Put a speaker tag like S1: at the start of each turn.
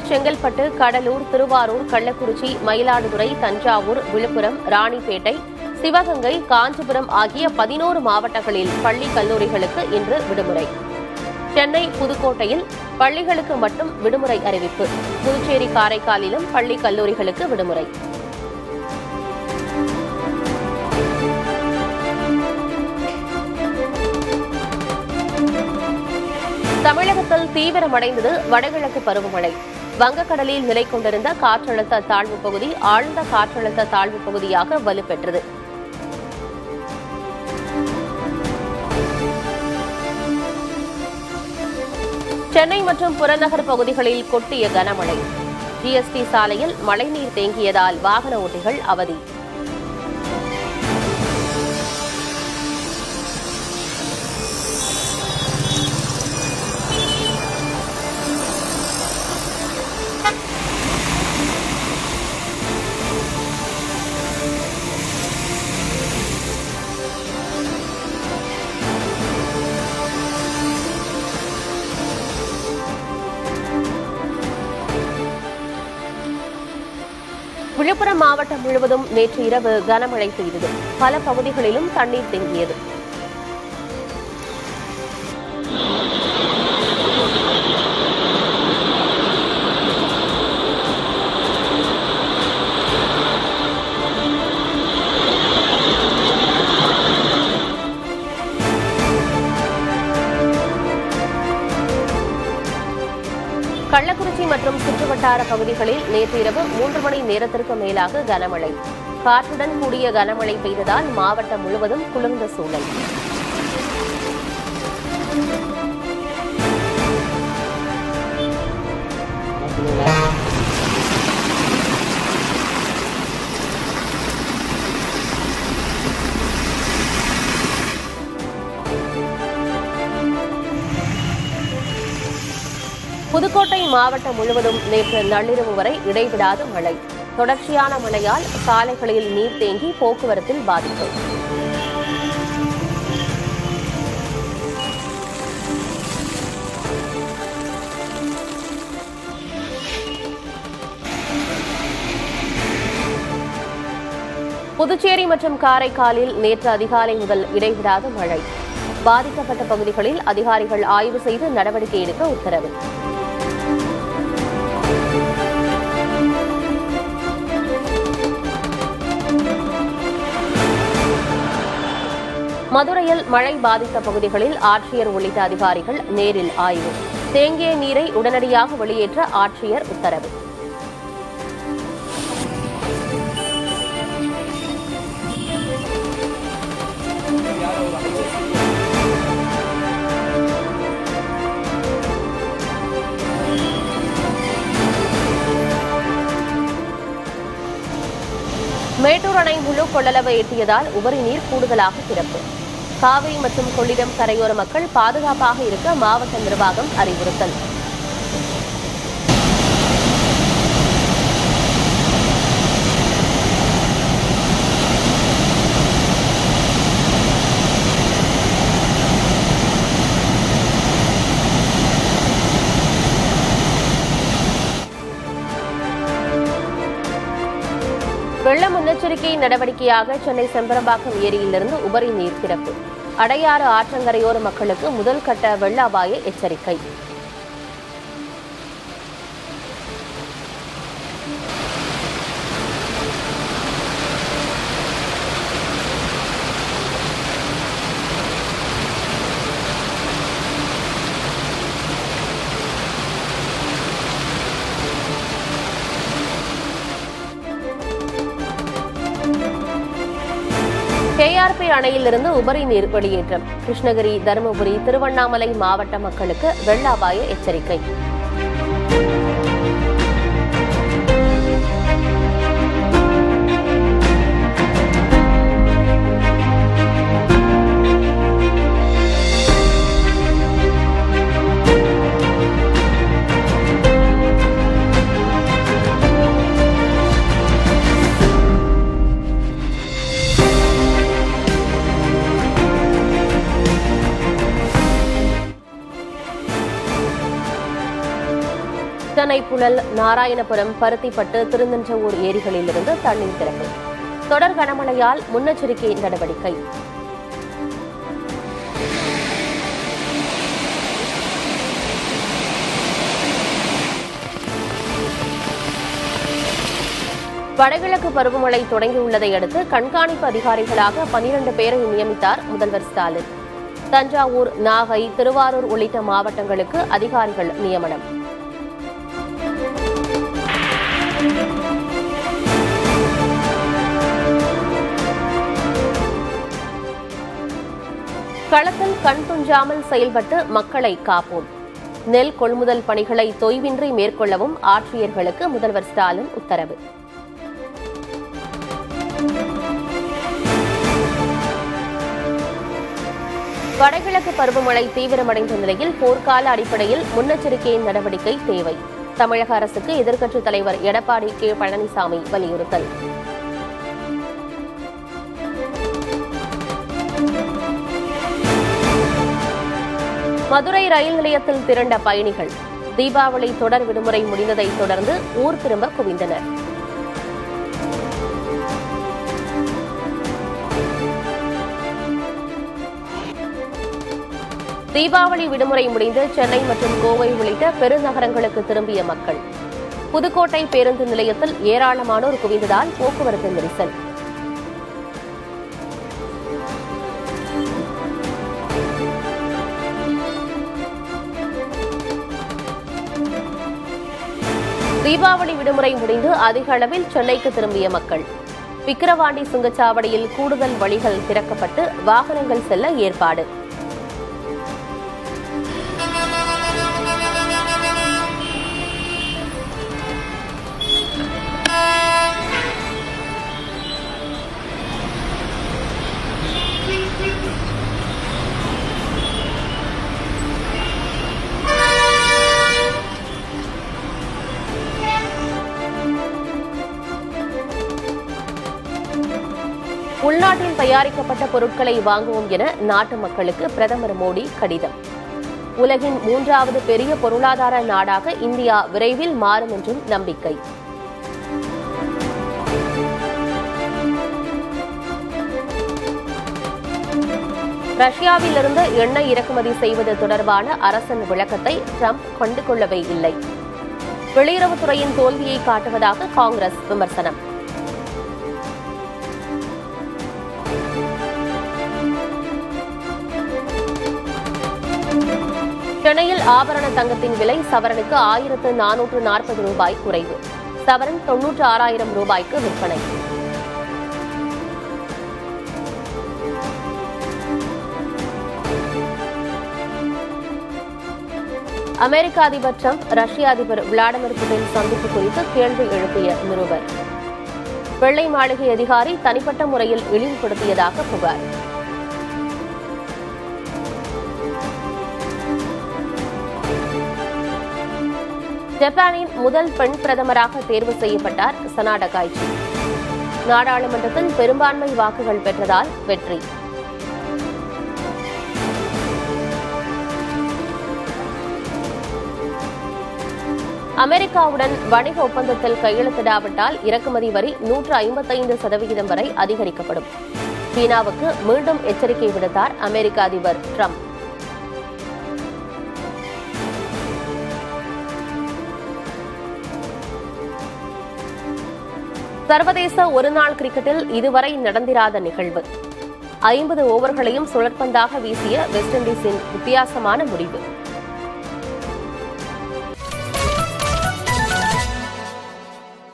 S1: செங்கல்பட்டு, கடலூர், திருவாரூர், கள்ளக்குறிச்சி, மயிலாடுதுறை, தஞ்சாவூர், விழுப்புரம், ராணிப்பேட்டை, சிவகங்கை, காஞ்சிபுரம் ஆகிய 11 மாவட்டங்களில் பள்ளி கல்லூரிகளுக்கு இன்று விடுமுறை. சென்னை, புதுக்கோட்டையில் பள்ளிகளுக்கு மட்டும் விடுமுறை அறிவிப்பு. புதுச்சேரி, காரைக்காலிலும் பள்ளி கல்லூரிகளுக்கு விடுமுறை. தமிழகத்தில் தீவிரமடைந்தது வடகிழக்கு பருவமழை. வங்கக்கடலில் நிலை கொண்டிருந்த காற்றழுத்த தாழ்வு பகுதி ஆழ்ந்த காற்றழுத்த தாழ்வு பகுதியாக வலுப்பெற்றது. சென்னை மற்றும் புறநகர் பகுதிகளில் கொட்டிய கனமழை. ஜிஎஸ்டி சாலையில் மழைநீர் தேங்கியதால் வாகன ஓட்டிகள் அவதி. விழுப்புரம் மாவட்டம் முழுவதும் நேற்று இரவு கனமழை பெய்தது. பல பகுதிகளிலும் தண்ணீர் தேங்கியது. கள்ளக்குறிச்சி மற்றும் சுற்றுவட்டார பகுதிகளில் நேற்று இரவு 3 மணி நேரத்திற்கு மேலாக கனமழை. காற்றுடன் கூடிய கனமழை பெய்ததால் மாவட்டம் முழுவதும் குளிர்ந்த சூழல். புதுக்கோட்டை மாவட்டம் முழுவதும் நேற்று நள்ளிரவு வரை இடைவிடாத மழை. தொடர்ச்சியான மழையால் சாலைகளில் நீர் தேங்கி போக்குவரத்தில் பாதிப்பு. புதுச்சேரி மற்றும் காரைக்காலில் நேற்று அதிகாலை முதல் இடைவிடாத மழை. பாதிக்கப்பட்ட பகுதிகளில் அதிகாரிகள் ஆய்வு செய்து நடவடிக்கை எடுக்க உத்தரவு. மதுரையில் மழை பாதித்த பகுதிகளில் ஆட்சியர் உள்ளிட்ட அதிகாரிகள் நேரில் ஆய்வு. தேங்கிய நீரை உடனடியாக வெளியேற்ற ஆட்சியர் உத்தரவு. மேட்டூர் அணை முழு கொள்ளளவை எட்டியதால் உபரி நீர் கூடுதலாக திறப்பு. காவிரி மற்றும் கொள்ளிடம் கரையோர மக்கள் பாதுகாப்பாக இருக்க மாவட்ட நிர்வாகம் அறிவுறுத்தல். வெள்ள முன்னெச்சரிக்கை நடவடிக்கையாக சென்னை செம்பரம்பாக்கம் ஏரியிலிருந்து உபரி நீர் திறப்பு. அடையாறு ஆற்றங்கரையோர மக்களுக்கு முதல் கட்ட வெள்ள அபாய எச்சரிக்கை. கேஆர்பி அணையிலிருந்து உபரி நீர் வெளியேற்றம். கிருஷ்ணகிரி, தருமபுரி, திருவண்ணாமலை மாவட்ட மக்களுக்கு வெள்ள அபாய எச்சரிக்கை. சென்னை புழல், நாராயணபுரம், பருத்திப்பட்டு, திருநெஞ்சவூர் ஏரிகளிலிருந்து தண்ணீர் திறப்பு. தொடர் கனமழையால் முன்னெச்சரிக்கை நடவடிக்கை. வடகிழக்கு பருவமழை தொடங்கியுள்ளதை அடுத்து கண்காணிப்பு அதிகாரிகளாக 12 பேரை நியமித்தார் முதல்வர் ஸ்டாலின். தஞ்சாவூர், நாகை, திருவாரூர் உள்ளிட்ட மாவட்டங்களுக்கு அதிகாரிகள் நியமனம். களத்தில் கண் துஞ்சாமல் செயல்பட்டு மக்களை காப்போம். நெல் கொள்முதல் பணிகளை தொய்வின்றி மேற்கொள்ளவும் ஆட்சியர்களுக்கு முதல்வர் ஸ்டாலின் உத்தரவு. வடகிழக்கு பருவமழை தீவிரமடைந்த நிலையில் போர்க்கால அடிப்படையில் முன்னெச்சரிக்கை நடவடிக்கை தேவை. தமிழக அரசுக்கு எதிர்க்கட்சித் தலைவர் எடப்பாடி கே. பழனிசாமி வலியுறுத்தல். மதுரை ரயில் நிலையத்தில் திரண்ட பயணிகள். தீபாவளி தொடர் விடுமுறை முடிந்ததை தொடர்ந்து ஊர் திரும்ப குவிந்தனர். தீபாவளி விடுமுறை முடிந்து சென்னை மற்றும் கோவை உள்ளிட்ட பெருநகரங்களுக்கு திரும்பிய மக்கள். புதுக்கோட்டை பேருந்து நிலையத்தில் ஏராளமானோர் குவிந்ததால் போக்குவரத்து நெரிசல். தீபாவளி விடுமுறை முடிந்து அதிக அளவில் சென்னைக்கு திரும்பிய மக்கள். விக்கிரவாண்டி சுங்கச்சாவடியில் கூடுதல் வழிகள் திறக்கப்பட்டு வாகனங்கள் செல்ல ஏற்பாடு. உள்நாட்டில் தயாரிக்கப்பட்ட பொருட்களை வாங்குவோம் என நாட்டு மக்களுக்கு பிரதமர் மோடி கடிதம். உலகின் 3வது பெரிய பொருளாதார நாடாக இந்தியா விரைவில் மாறும் என்றும் நம்பிக்கை. ரஷ்யாவிலிருந்து எண்ணெய் இறக்குமதி செய்வது தொடர்பான அரசின் விளக்கத்தை ட்ரம்ப் கண்டுகொள்ளவே இல்லை. வெளியுறவுத்துறையின் தோல்வியை காட்டுவதாக காங்கிரஸ் விமர்சனம். சென்னையில் ஆபரண தங்கத்தின் விலை சவரனுக்கு 1440 ரூபாய் குறைவு. சவரன் 96,000 ரூபாய்க்கு விற்பனை. அமெரிக்க அதிபர் ட்ரம்ப், ரஷ்ய அதிபர் விளாடிமிர் புடின் சந்திப்பு குறித்து கேள்வி எழுப்பிய நிருபர். வெள்ளை மாளிகை அதிகாரி தனிப்பட்ட முறையில் இழிவுபடுத்தியதாக புகார். ஜப்பானின் முதல் பெண் பிரதமராக தேர்வு செய்யப்பட்டார் சனா டகாய்ச்சி. நாடாளுமன்றத்தில் பெரும்பான்மை வாக்குகள் பெற்றதால் வெற்றி. அமெரிக்காவுடன் வணிக ஒப்பந்தத்தில் கையெழுத்திடாவிட்டால் இறக்குமதி வரி 155% வரை அதிகரிக்கப்படும். சீனாவுக்கு மீண்டும் எச்சரிக்கை விடுத்தார் அமெரிக்க அதிபர் ட்ரம்ப். சர்வதேச ஒருநாள் கிரிக்கெட்டில் இதுவரை நடந்திராத நிகழ்வு. 50 ஓவர்களையும் சுழற்பந்தாக வீசிய வெஸ்ட் இண்டீஸின் வித்தியாசமான முடிவு.